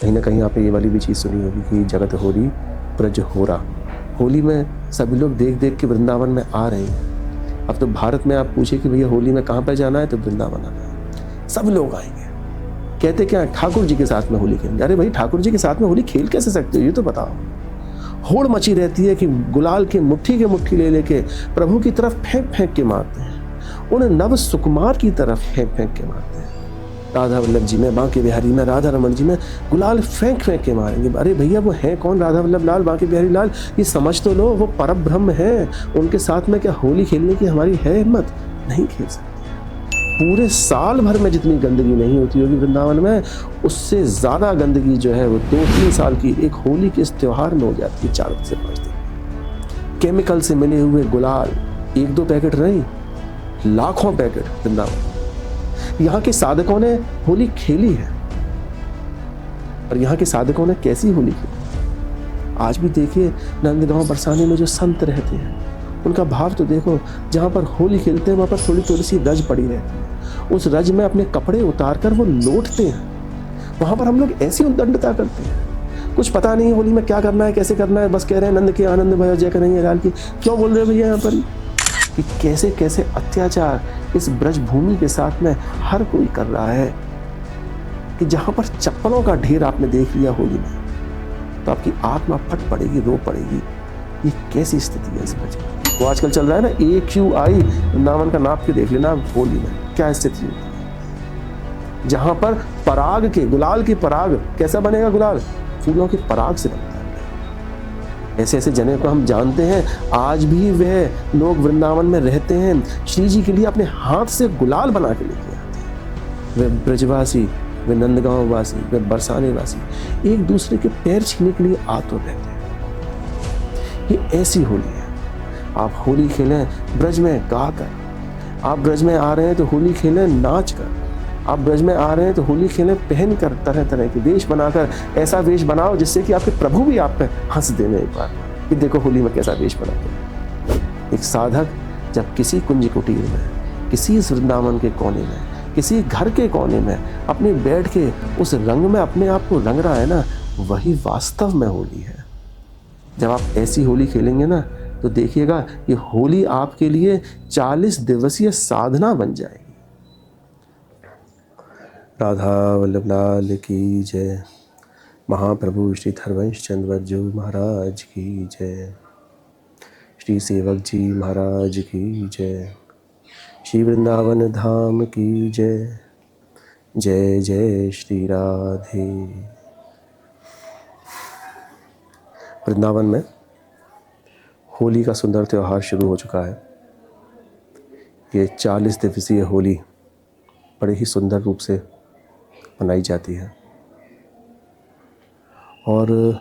कहीं ना कहीं आपने ये वाली भी चीज़ सुनी होगी कि जगत होरी ब्रज होरा। होली में सभी लोग देख देख के वृंदावन में आ रहे हैं। अब तो भारत में आप पूछे कि भैया होली में कहाँ पर जाना है, तो वृंदावन आना है। सब लोग आएंगे। कहते क्या, ठाकुर जी के साथ में होली खेलेंगे। अरे भाई, ठाकुर जी के साथ में होली खेल कैसे सकते हो, ये तो बताओ। होड़ मची रहती है कि गुलाल के मुट्ठी ले लेके प्रभु की तरफ फेंक फेंक के मारते हैं, उन्हें नव सुकुमार की तरफ फेंक फेंक के मारते हैं। राधा वल्लभ जी में, बांके बिहारी में, राधा रमन जी में गुलाल फेंक फेंक के मारेंगे। अरे भैया, वो है कौन राधा वल्लभ लाल, बांके बिहारी लाल? ये समझ तो लो, वो परम ब्रह्म है। उनके साथ में क्या होली खेलने की हमारी है हिम्मत? नहीं खेल सकते। पूरे साल भर में जितनी गंदगी नहीं होती होगी वृंदावन में, उससे ज़्यादा गंदगी जो है वो 2-3 साल की एक होली के इस त्योहार में हो जाती है, 4 से 5 दिन। केमिकल से मिले हुए गुलाल 1-2 पैकेट नहीं, लाखों पैकेट वृंदावन। यहाँ के साधकों ने होली खेली है, और यहाँ के साधकों ने कैसी होली खेली। आज भी देखिए नंदगांव बरसाने में जो संत रहते हैं, उनका भाव तो देखो। जहाँ पर होली खेलते हैं वहाँ पर थोड़ी सी रज पड़ी रहती है, उस रज में अपने कपड़े उतार कर वो लौटते हैं। वहाँ पर हम लोग ऐसी उद्दंडता करते हैं, कुछ पता नहीं होली में क्या करना है, कैसे करना है, बस कह रहे हैं नंद के आनंद भय जय कन्हैया लाल की। क्यों बोल रहे हो भैया यहाँ पर कि कैसे कैसे अत्याचार इस ब्रज भूमि के साथ में हर कोई कर रहा है, कि जहाँ पर चप्पलों का ढेर आपने देख लिया होली में, तो आपकी आत्मा फट पड़ेगी, रो पड़ेगी। ये कैसी स्थिति है इस ब्रज की? वो आजकल चल रहा है ना AQI, वृंदावन का नाप के देख लेना होली में क्या स्थिति होती है। जहां पर पराग के, गुलाल की पराग, कैसा बनेगा गुलाल? फूलों की पराग से बनता है। ऐसे ऐसे जने को हम जानते हैं, आज भी वह लोग वृंदावन में रहते हैं, श्री जी के लिए अपने हाथ से गुलाल बना के लेके आते हैं। वे ब्रजवासी, वे नंदगांव वासी, वे बरसाने वासी एक दूसरे के पैर छीने के लिए आतुर रहते हैं। ये ऐसी होली है। आप होली खेलें ब्रज में गाकर, आप ब्रज में आ रहे हैं तो होली खेलें नाच कर, आप ब्रज में आ रहे हैं तो होली खेलें पहन कर, तरह तरह के वेश बनाकर। ऐसा वेश बनाओ जिससे कि आपके प्रभु भी आप पे हंस देने एक बार कि देखो होली में कैसा वेश बनाते। एक साधक जब किसी कुंज कुटीर में, किसी वृंदावन के कोने में, किसी घर के कोने में अपने बैठ के उस रंग में अपने आप को रंग रहा है ना, वही वास्तव में होली है। जब आप ऐसी होली खेलेंगे ना, तो देखिएगा ये होली आपके लिए 40 दिवसीय साधना बन जाएगी। राधा वल्लभ लाल की जय। महाप्रभु श्री हरवंश चंद्र वर्जू महाराज की जय। श्री सेवक जी महाराज की जय। श्री वृंदावन धाम की जय। जय जय श्री राधे। वृंदावन में होली का सुंदर त्यौहार शुरू हो चुका है। ये 40 दिवसीय होली बड़े ही सुंदर रूप से मनाई जाती है, और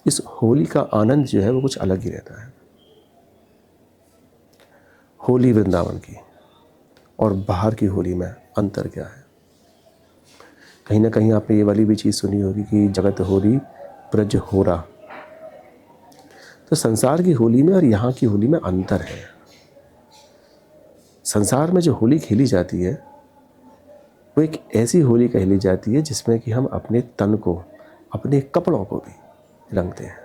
इस होली का आनंद जो है वो कुछ अलग ही रहता है। होली वृंदावन की और बाहर की होली में अंतर क्या है? कहीं ना कहीं आपने ये वाली भी चीज़ सुनी होगी कि जगत होली ब्रज होरा। तो संसार की होली में और यहाँ की होली में अंतर है। संसार में जो होली खेली जाती है वो एक ऐसी होली कहली जाती है जिसमें कि हम अपने तन को, अपने कपड़ों को भी रंगते हैं।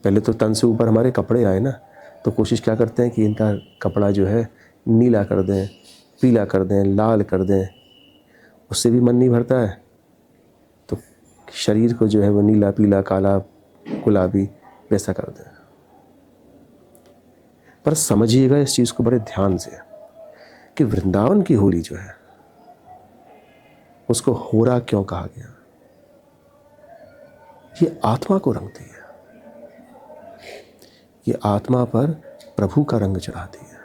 पहले तो तन से ऊपर हमारे कपड़े आए ना, तो कोशिश क्या करते हैं कि इनका कपड़ा जो है नीला कर दें, पीला कर दें, लाल कर दें। उससे भी मन नहीं भरता है, तो शरीर को जो है वो नीला, पीला, काला, गुलाबी वैसा कर दें। पर समझिएगा इस चीज़ को बड़े ध्यान से कि वृंदावन की होली जो है उसको होरा क्यों कहा गया? ये आत्मा को रंगती है, ये आत्मा पर प्रभु का रंग चढ़ाती है।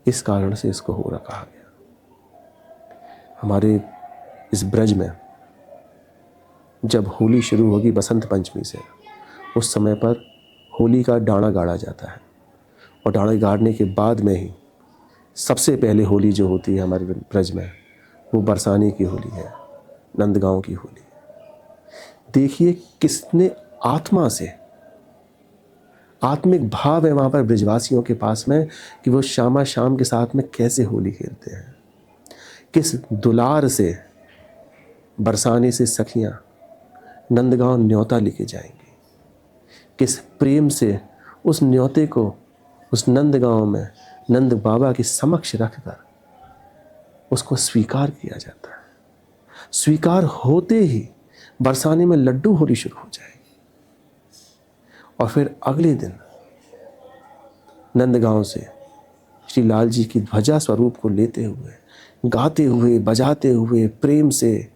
इस कारण से इसको होरा कहा गया। हमारे इस ब्रज में जब होली शुरू होगी बसंत पंचमी से, उस समय पर होली का डांडा गाड़ा जाता है, और डांडा गाड़ने के बाद में ही सबसे पहले होली जो होती है हमारे ब्रज में, वो बरसाने की होली है, नंदगांव की होली है। देखिए किसने आत्मा से, आत्मिक भाव है वहाँ पर ब्रजवासियों के पास में कि वो श्यामा श्याम के साथ में कैसे होली खेलते हैं, किस दुलार से बरसाने से सखियां नंदगांव न्योता लेके जाएंगी। किस प्रेम से उस न्योते को उस नंदगांव में नंद बाबा के समक्ष रखकर उसको स्वीकार किया जाता है। स्वीकार होते ही बरसाने में लड्डू होली शुरू हो जाएगी और फिर अगले दिन नंदगांव से श्री लाल जी की ध्वजा स्वरूप को लेते हुए, गाते हुए, बजाते हुए, प्रेम से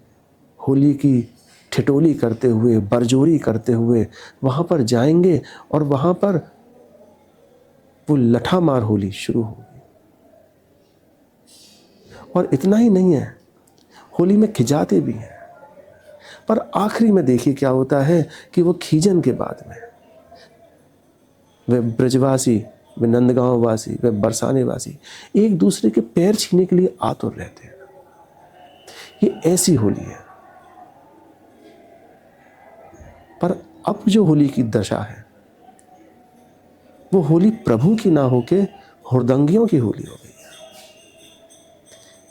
होली की ठिठोली करते हुए, बरजोरी करते हुए वहाँ पर जाएंगे और वहाँ पर वो लठामार होली शुरू होगी। और इतना ही नहीं है, होली में खिजाते भी हैं, पर आखिरी में देखिए क्या होता है कि वो खीजन के बाद में वे ब्रजवासी, वे नंदगांव वासी, वे बरसाने वासी एक दूसरे के पैर छीने के लिए आतुर रहते हैं। ये ऐसी होली है। पर अब जो होली की दशा है वो होली प्रभु की ना होके हुड़दंगियों की होली हो गई है।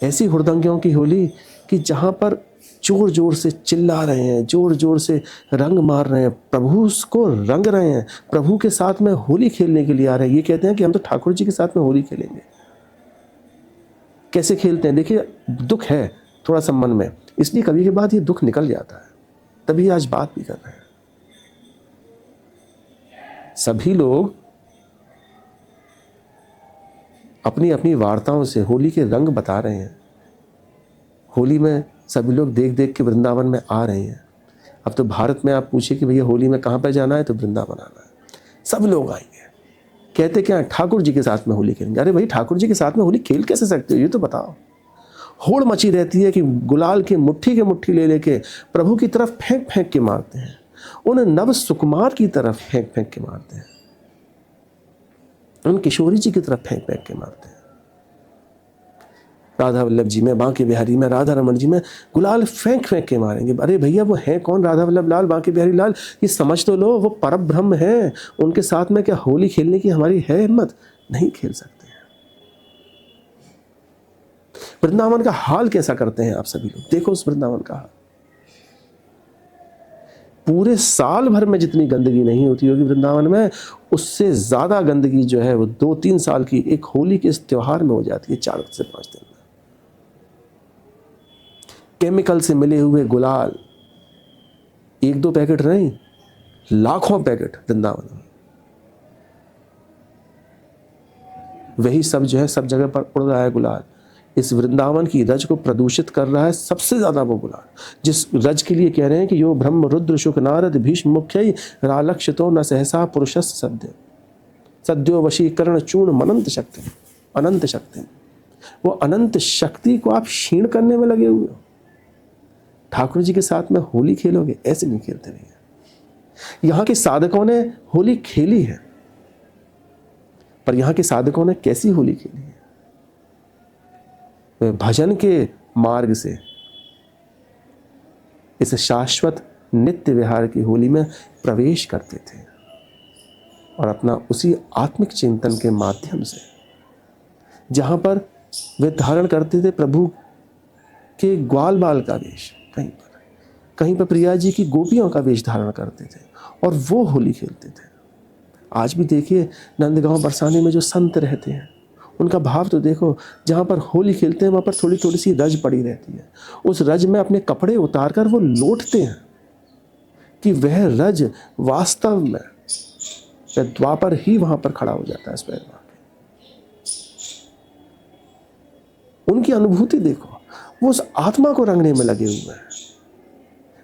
ऐसी हुड़दंगियों की होली कि जहां पर जोर जोर से चिल्ला रहे हैं, जोर जोर से रंग मार रहे हैं, प्रभु को रंग रहे हैं, प्रभु के साथ में होली खेलने के लिए आ रहे हैं। ये कहते हैं कि हम तो ठाकुर जी के साथ में होली खेलेंगे। कैसे खेलते हैं देखिए, दुख है थोड़ा सा मन में, इसलिए कभी के बाद ये दुख निकल जाता है, तभी आज बात भी कर रहे हैं। सभी लोग अपनी अपनी वार्ताओं से होली के रंग बता रहे हैं। होली में सभी लोग देख देख के वृंदावन में आ रहे हैं। अब तो भारत में आप पूछिए कि भैया होली में कहाँ पर जाना है, तो वृंदावन आना है। सब लोग आएंगे। कहते क्या, ठाकुर जी के साथ में होली खेलेंगे। अरे भाई, ठाकुर जी के साथ में होली खेल कैसे सकते हो, ये तो बताओ। होड़ मची रहती है कि गुलाल के मुट्ठी ले लेके प्रभु की तरफ फेंक फेंक के मारते हैं, उन नव सुकुमार की तरफ फेंक फेंक के मारते हैं, उन किशोरी जी की तरफ फेंक फेंक के मारते हैं। राधा वल्लभ जी में, बांके बिहारी में, राधा रमन जी में गुलाल फेंक फेंक के मारेंगे। अरे भैया, वो है कौन राधा वल्लभ लाल, बांके बिहारी लाल, ये समझ तो लो, वो परम ब्रह्म है। उनके साथ में क्या होली खेलने की हमारी है हिम्मत? नहीं खेल सकते। वृंदावन का हाल कैसा करते हैं आप सभी लोग, देखो उस वृंदावन का हाल। पूरे साल भर में जितनी गंदगी नहीं होती होगी वृंदावन में, उससे ज्यादा गंदगी जो है वो 2-3 साल की एक होली के इस त्योहार में हो जाती है, 4 से 5 दिन में। केमिकल से मिले हुए गुलाल, 1-2 पैकेट नहीं, लाखों पैकेट वृंदावन में। वही सब जो है सब जगह पर उड़ रहा है गुलाल। इस वृंदावन की रज को प्रदूषित कर रहा है सबसे ज्यादा वो गुलाल, जिस रज के लिए कह रहे हैं कि यो ब्रह्म रुद्र शुक नारद भीष्म मुख्य रालक्षितो न सहसा पुरुषस् सद्य सद्यो वशीकरण चूर्ण अनंत शक्ति, अनंत शक्ति। वो अनंत शक्ति को आप क्षीण करने में लगे हुए हो। ठाकुर जी के साथ में होली खेलोगे, ऐसे नहीं खेलते नहीं। यहां के साधकों ने होली खेली है, पर यहां के साधकों ने कैसी होली खेली है? वे भजन के मार्ग से इस शाश्वत नित्य विहार की होली में प्रवेश करते थे और अपना उसी आत्मिक चिंतन के माध्यम से, जहां पर वे धारण करते थे प्रभु के ग्वाल बाल का वेश, कहीं पर प्रिया जी की गोपियों का वेश धारण करते थे और वो होली खेलते थे। आज भी देखिए नंदगांव बरसाने में जो संत रहते हैं, उनका भाव तो देखो। जहाँ पर होली खेलते हैं वहाँ पर थोड़ी थोड़ी सी रज पड़ी रहती है, उस रज में अपने कपड़े उतार कर वो लौटते हैं कि वह रज वास्तव में द्वापर ही वहाँ पर खड़ा हो जाता है स्वयं। उनकी अनुभूति देखो, वो उस आत्मा को रंगने में लगे हुए हैं।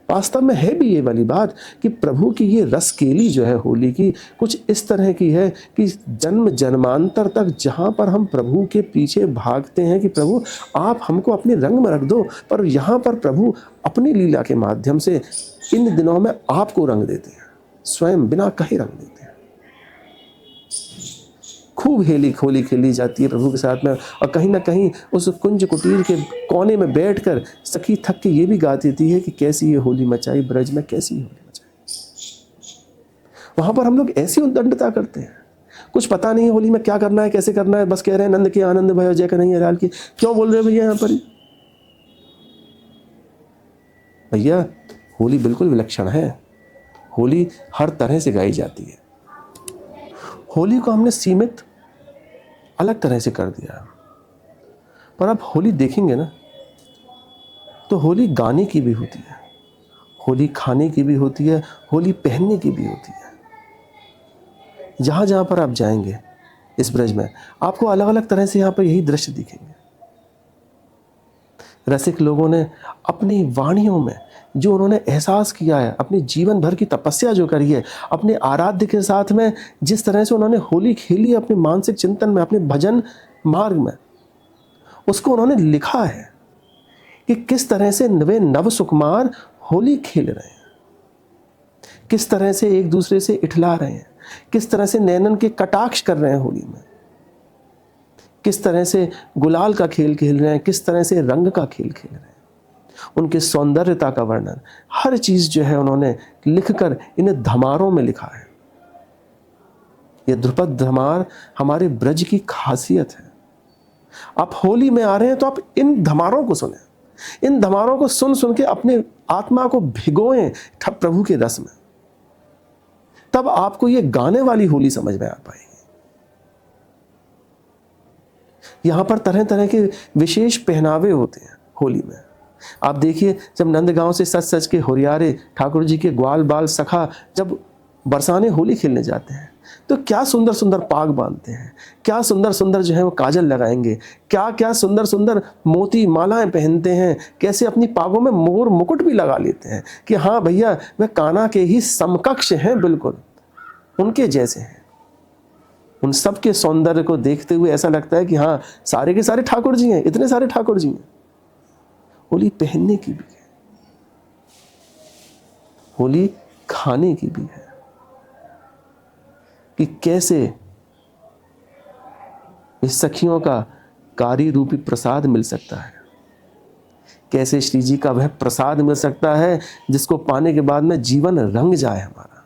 वास्तव में है भी ये वाली बात कि प्रभु की ये रसकेली जो है होली की कुछ इस तरह की है कि जन्म जन्मांतर तक जहाँ पर हम प्रभु के पीछे भागते हैं कि प्रभु आप हमको अपने रंग में रख दो, पर यहाँ पर प्रभु अपनी लीला के माध्यम से इन दिनों में आपको रंग देते हैं, स्वयं बिना कहे रंग देते हैं। खूब होली खेली जाती है प्रभु के साथ में, और कहीं ना कहीं उस कुंज कुटीर के कोने में बैठकर सखी थक के ये भी गा देती है कि कैसी ये होली मचाई ब्रज में, कैसी होली मचाई। वहां पर हम लोग ऐसी उद्दंडता करते हैं, कुछ पता नहीं है होली में क्या करना है, कैसे करना है, बस कह रहे हैं नंद के आनंद भयो जय कन्हैया लाल की। क्यों बोल रहे हैं भैया यहाँ पर? भैया होली बिल्कुल विलक्षण है, होली हर तरह से गाई जाती है। होली को हमने सीमित अलग तरह से कर दिया, पर आप होली देखेंगे ना तो होली गाने की भी होती है, होली खाने की भी होती है, होली पहनने की भी होती है। जहाँ जहाँ पर आप जाएंगे इस ब्रज में आपको अलग अलग तरह से यहाँ पर यही दृश्य दिखेंगे। रसिक लोगों ने अपनी वाणियों में जो उन्होंने एहसास किया है, अपने जीवन भर की तपस्या जो करी है, अपने आराध्य के साथ में जिस तरह से उन्होंने होली खेली अपने मानसिक चिंतन में, अपने भजन मार्ग में, उसको उन्होंने लिखा है कि किस तरह से वे नव सुकुमार होली खेल रहे हैं, किस तरह से एक दूसरे से इठला रहे हैं, किस तरह से नैनन के कटाक्ष कर रहे हैं होली में, किस तरह से गुलाल का खेल खेल रहे हैं, किस तरह से रंग का खेल खेल रहे हैं, उनके सौंदर्यता का वर्णन, हर चीज जो है उन्होंने लिखकर इन धमारों में लिखा है। यह ध्रुपद धमार हमारे ब्रज की खासियत है। आप होली में आ रहे हैं तो आप इन धमारों को सुने, इन धमारों को सुन सुन के अपने आत्मा को भिगोएं प्रभु के रस में, तब आपको ये गाने वाली होली समझ में आ पाएगी। यहां पर तरह तरह के विशेष पहनावे होते हैं होली में। आप देखिए, जब नंदगांव से सच सच के होरियारे ठाकुर जी के ग्वाल बाल सखा जब बरसाने होली खेलने जाते हैं तो क्या सुंदर सुंदर पाग बांधते हैं, क्या सुंदर सुंदर जो है वो काजल लगाएंगे, क्या क्या सुंदर सुंदर मोती मालाएं पहनते हैं, कैसे अपनी पागों में मोर मुकुट भी लगा लेते हैं कि हाँ भैया वह कान्हा के ही समकक्ष हैं, बिल्कुल उनके जैसे हैं। उन सब के सौंदर्य को देखते हुए ऐसा लगता है कि हाँ सारे के सारे ठाकुर जी हैं, इतने सारे ठाकुर जी हैं। होली पहनने की भी है, होली खाने की भी है कि कैसे इस सखियों का कारी रूपी प्रसाद मिल सकता है, कैसे श्री जी का वह प्रसाद मिल सकता है जिसको पाने के बाद में जीवन रंग जाए हमारा।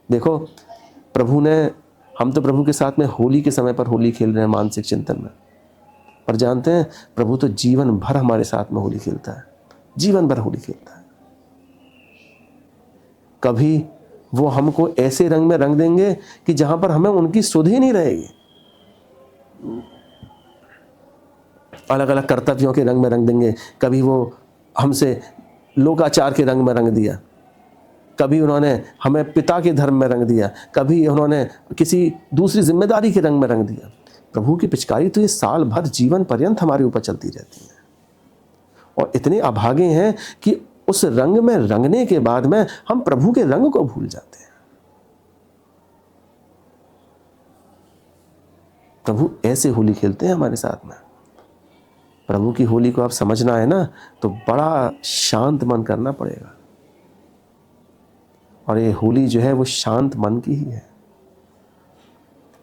देखो प्रभु ने, हम तो प्रभु के साथ में होली के समय पर होली खेल रहे हैं मानसिक चिंतन में, पर जानते हैं प्रभु तो जीवन भर हमारे साथ में होली खेलता है, जीवन भर होली खेलता है। कभी वो हमको ऐसे रंग में रंग देंगे कि जहां पर हमें उनकी सुध ही नहीं रहेगी। अलग अलग कर्तव्यों के रंग में रंग देंगे, कभी वो हमसे लोकाचार के रंग में रंग दिया, कभी उन्होंने हमें पिता के धर्म में रंग दिया, कभी उन्होंने किसी दूसरी जिम्मेदारी के रंग में रंग दिया। प्रभु की पिचकारी तो ये साल भर जीवन पर्यंत हमारे ऊपर चलती रहती है, और इतने अभागे हैं कि उस रंग में रंगने के बाद में हम प्रभु के रंग को भूल जाते हैं। प्रभु ऐसे होली खेलते हैं हमारे साथ में। प्रभु की होली को आप समझना है ना तो बड़ा शांत मन करना पड़ेगा, और ये होली जो है वो शांत मन की ही है।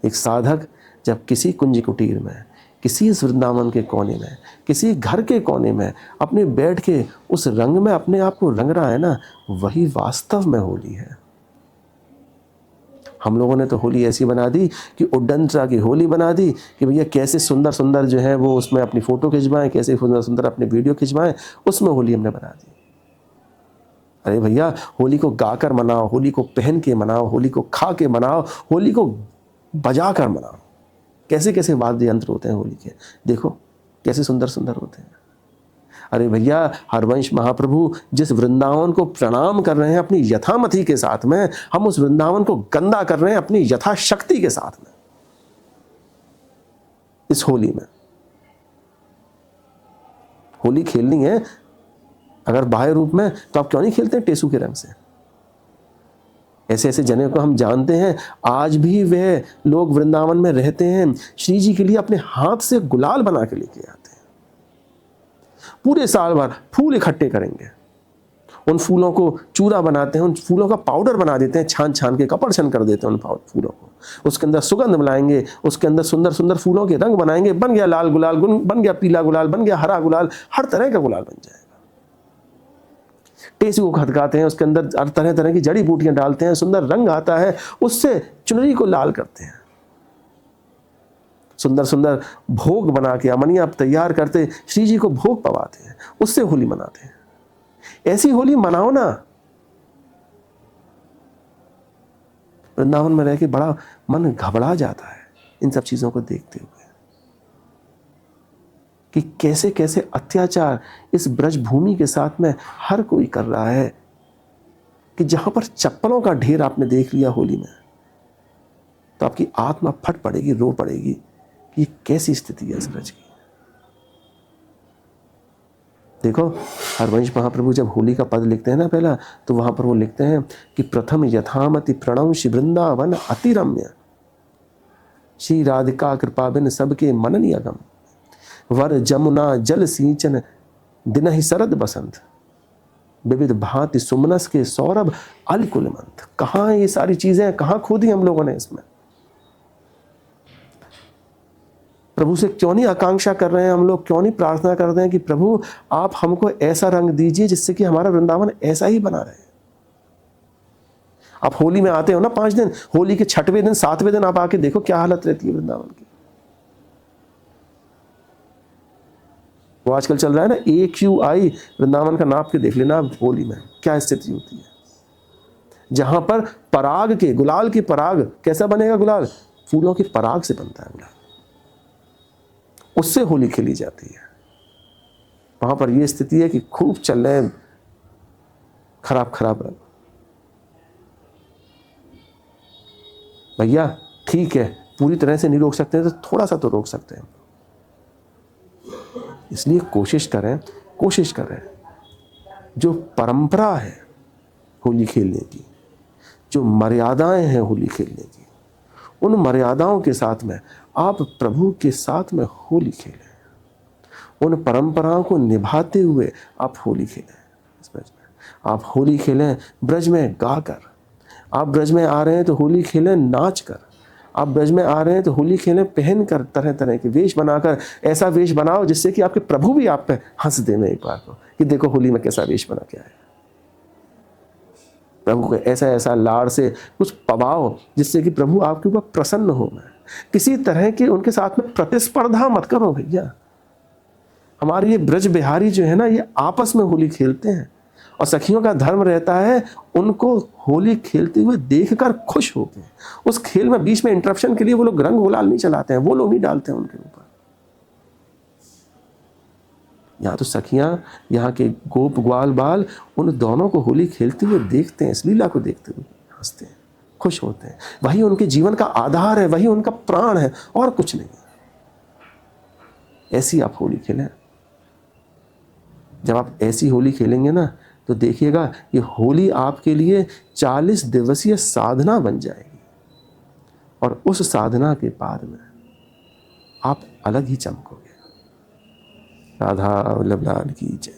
एक साधक जब किसी कुंज कुटीर में, किसी वृंदावन के कोने में, किसी घर के कोने में अपने बैठ के उस रंग में अपने आप को रंग रहा है ना, वही वास्तव में होली है। हम लोगों ने तो होली ऐसी बना दी कि उड्डंतरा की होली बना दी कि भैया कैसे सुंदर सुंदर जो है वो उसमें अपनी फोटो खिंचवाएं, कैसे सुंदर सुंदर अपने वीडियो खिंचवाएं, उसमें होली हमने बना दी। अरे भैया होली को गाकर मनाओ, होली को पहन के मनाओ, होली को खा के मनाओ, होली को बजा कर मनाओ। कैसे कैसे वाद्य यंत्र होते हैं होली के, देखो कैसे सुंदर सुंदर होते हैं। अरे भैया हरवंश महाप्रभु जिस वृंदावन को प्रणाम कर रहे हैं अपनी यथामति के साथ में, हम उस वृंदावन को गंदा कर रहे हैं अपनी यथाशक्ति के साथ में इस होली में। होली खेलनी है अगर बाह्य रूप में, तो आप क्यों नहीं खेलते हैं टेसू के रंग से। ऐसे ऐसे जने को हम जानते हैं, आज भी वे लोग वृंदावन में रहते हैं, श्री जी के लिए अपने हाथ से गुलाल बना के लेके आते हैं। पूरे साल भर फूल इकट्ठे करेंगे, उन फूलों को चूरा बनाते हैं, उन फूलों का पाउडर बना देते हैं, छान छान के कपड़छन कर देते हैं उन फूलों को, उसके अंदर सुगंध मिलाएंगे, उसके अंदर सुंदर सुंदर फूलों के रंग बनाएंगे, बन गया लाल गुलाल, बन गया पीला गुलाल, बन गया हरा गुलाल, हर तरह का गुलाल बन जाएगा। टेसू को खदकाते हैं, उसके अंदर हर तरह तरह की जड़ी बूटियां डालते हैं, सुंदर रंग आता है, उससे चुनरी को लाल करते हैं, सुंदर सुंदर भोग बना के अमनिया तैयार करते श्री जी को भोग पवाते हैं, उससे होली मनाते हैं। ऐसी होली मनाओ ना। वृंदावन में रह के बड़ा मन घबरा जाता है इन सब चीजों को देखते हुए कि कैसे कैसे अत्याचार इस ब्रज भूमि के साथ में हर कोई कर रहा है, कि जहां पर चप्पलों का ढेर आपने देख लिया होली में, तो आपकी आत्मा फट पड़ेगी, रो पड़ेगी कि ये कैसी स्थिति है इस ब्रज की। देखो हरवंश महाप्रभु जब होली का पद लिखते हैं ना पहला, तो वहां पर वो लिखते हैं कि प्रथम यथामति प्रणवशि वृंदावन अतिरम्य, श्री राधिका कृपा बिन सबके मनन अगम, वर जमुना जल सिंचन दिन ही शरद बसंत, विविध भांति सुमनस के सौरभ अलकुल मंथ। कहाँ ये सारी चीजें कहाँ खो दी हम लोगों ने इसमें? प्रभु से क्यों नहीं आकांक्षा कर रहे हैं हम लोग, क्यों नहीं प्रार्थना कर रहे हैं कि प्रभु आप हमको ऐसा रंग दीजिए जिससे कि हमारा वृंदावन ऐसा ही बना रहे। आप होली में आते हो ना 5 दिन, होली के 6वें दिन 7वें दिन आप आके देखो क्या हालत रहती है वृंदावन की। वो आजकल चल रहा है ना AQI, वृंदावन का नाप के देख लेना आप होली में क्या स्थिति होती है। जहां पर पराग के, गुलाल की पराग, कैसा बनेगा गुलाल? फूलों की पराग से बनता है गुलाल, उससे होली खेली जाती है। वहां पर यह स्थिति है कि खूब चल रहे खराब खराब रंग। भैया ठीक है, पूरी तरह से नहीं रोक सकते हैं तो थोड़ा सा तो रोक सकते हैं। इसलिए कोशिश करें जो परंपरा है होली खेलने की, जो मर्यादाएं हैं होली खेलने की, उन मर्यादाओं के साथ में आप प्रभु के साथ में होली खेलें। उन परंपराओं को निभाते हुए आप होली खेलें इस ब्रज में। आप होली खेलें ब्रज में गाकर। आप ब्रज में आ रहे हैं तो होली खेलें नाच कर। आप ब्रज में आ रहे हैं तो होली खेलें पहन कर, तरह तरह के वेश बनाकर। ऐसा वेश बनाओ जिससे कि आपके प्रभु भी आप पे हंस दें एक बार को, कि देखो होली में कैसा वेश बना के आया। प्रभु को ऐसा ऐसा लाड़ से कुछ पवाओ जिससे कि प्रभु आपके ऊपर प्रसन्न हो। किसी तरह की उनके साथ में प्रतिस्पर्धा मत करो भैया। हमारे ये ब्रज बिहारी जो है ना, ये आपस में होली खेलते हैं और सखियों का धर्म रहता है उनको होली खेलते हुए देखकर खुश होकर, उस खेल में बीच में इंटरप्शन के लिए वो लोग रंग गुलाल नहीं चलाते हैं, वो लोग नहीं डालते हैं उनके ऊपर। यहाँ तो सखियां, यहाँ के गोप ग्वाल बाल उन दोनों को होली खेलते हुए देखते हैं, इस लीला को देखते हुए हंसते हैं, खुश होते हैं। वही उनके जीवन का आधार है, वही उनका प्राण है, और कुछ नहीं। ऐसी आप होली खेलें। जब आप ऐसी होली खेलेंगे ना, तो देखिएगा ये होली आपके लिए 40 दिवसीय साधना बन जाएगी, और उस साधना के बाद में आप अलग ही चमकोगे। राधा वल्लभ लाल की जय।